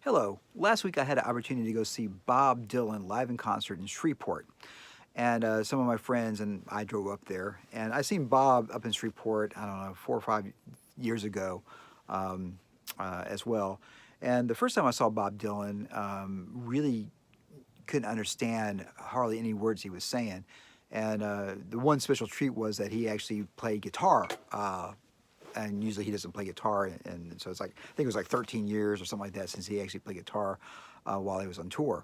Hello. Last week I had an opportunity to go see Bob Dylan live in concert in Shreveport. And some of my friends and I drove up there. And I seen Bob up in Shreveport, I don't know, 4 or 5 years ago as well. And the first time I saw Bob Dylan, really couldn't understand hardly any words he was saying. And the one special treat was that he actually played guitar. And usually he doesn't play guitar, and so it's like I think it was like 13 years or something like that since he actually played guitar while he was on tour.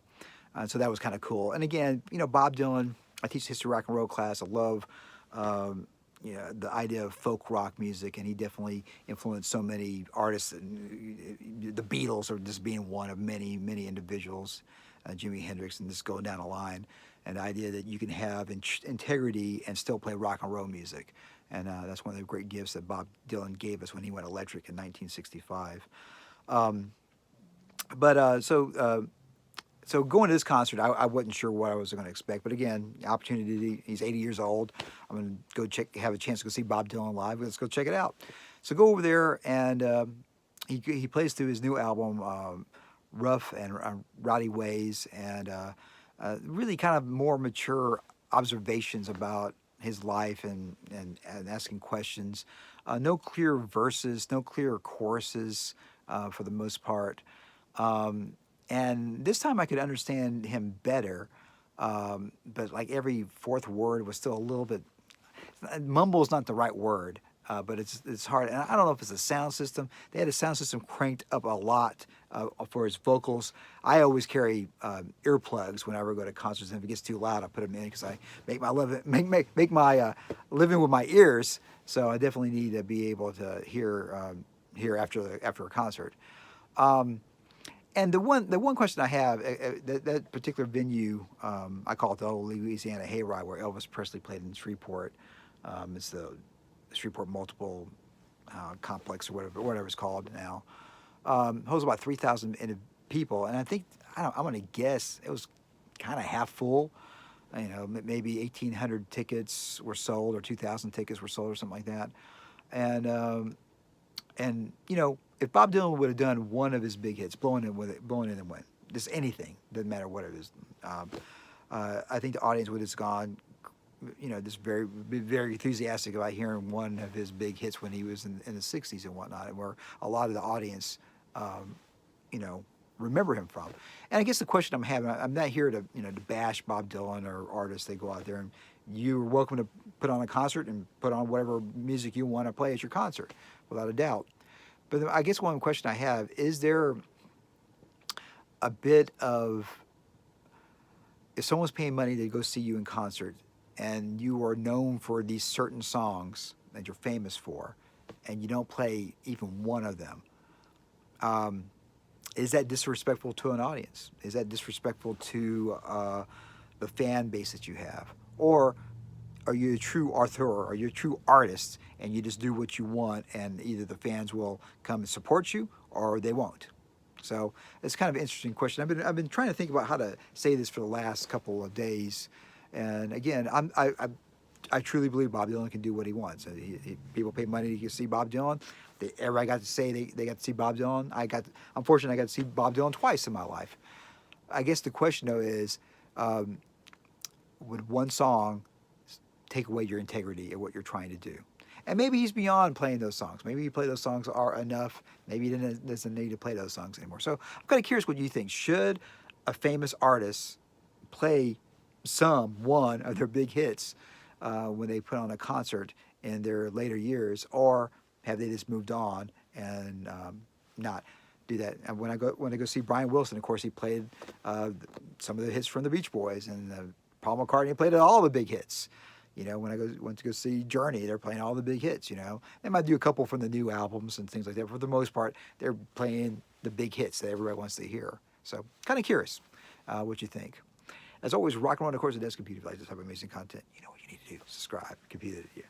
So that was kind of cool. And again, Bob Dylan. I teach history rock and roll class. I love um, the idea of folk rock music, and he definitely influenced so many artists. The Beatles are just being one of many individuals. Jimi Hendrix, and just going down the line. And the idea that you can have integrity and still play rock and roll music. And that's one of the great gifts that Bob Dylan gave us when he went electric in 1965. Um, so going to this concert, I wasn't sure what I was going to expect. But again, opportunity. He's 80 years old. I'm going to have a chance to go see Bob Dylan live. Let's go check it out. So go over there, and he plays through his new album, Rough and Rowdy Ways, and really kind of more mature observations about his life and asking questions. No clear verses, no clear choruses for the most part. And this time I could understand him better, but like every fourth word was still a little bit. Mumble is not the right word, but it's hard. And I don't know if it's a sound system. They had a sound system cranked up a lot for his vocals. I always carry earplugs whenever I go to concerts, and if it gets too loud, I put them in because I make my living with my ears. So I definitely need to be able to hear after a concert. Um, and the one question I have, that particular venue, I call it the old Louisiana Hayride, where Elvis Presley played in Shreveport. It's the Shreveport Multiple Complex or whatever it's called now. Holds about 3,000 people, and I think I'm going to guess it was kind of half full. Maybe 1,800 tickets were sold, or 2,000 tickets were sold, or something like that. And if Bob Dylan would have done one of his big hits, blowing in and win, just anything, doesn't matter what it is, I think the audience would have gone, just very enthusiastic about hearing one of his big hits when he was in the '60s and whatnot, and where a lot of the audience, um, remember him from. And I guess the question I'm having, I'm not here to bash Bob Dylan or artists. They go out there, and you're welcome to put on a concert and put on whatever music you want to play at your concert, without a doubt. But I guess one question I have, is there a bit of, if someone's paying money to go see you in concert and you are known for these certain songs that you're famous for, and you don't play even one of them, is that disrespectful to an audience? Is that disrespectful to the fan base that you have? Or are you a true author? Are you a true artist, and you just do what you want, and either the fans will come and support you or they won't? So it's kind of an interesting question. I've been trying to think about how to say this for the last couple of days, and again, I truly believe Bob Dylan can do what he wants. People pay money to see Bob Dylan. Everybody got to say they got to see Bob Dylan. Unfortunately, I got to see Bob Dylan twice in my life. I guess the question though is, would one song take away your integrity of what you're trying to do? And maybe he's beyond playing those songs. Maybe you play those songs are enough. Maybe he doesn't need to play those songs anymore. So I'm kind of curious what you think. Should a famous artist play one of their big hits when they put on a concert in their later years, or have they just moved on and not do that? And when I go see Brian Wilson, of course, he played some of the hits from the Beach Boys, and Paul McCartney played all the big hits. When I went to go see Journey, they're playing all the big hits. They might do a couple from the new albums and things like that. But for the most part, they're playing the big hits that everybody wants to hear. So, kind of curious what you think. As always, rock and roll, of course, it does computer. If you like this type of amazing content, you know what you need to do. Subscribe. Computer to you.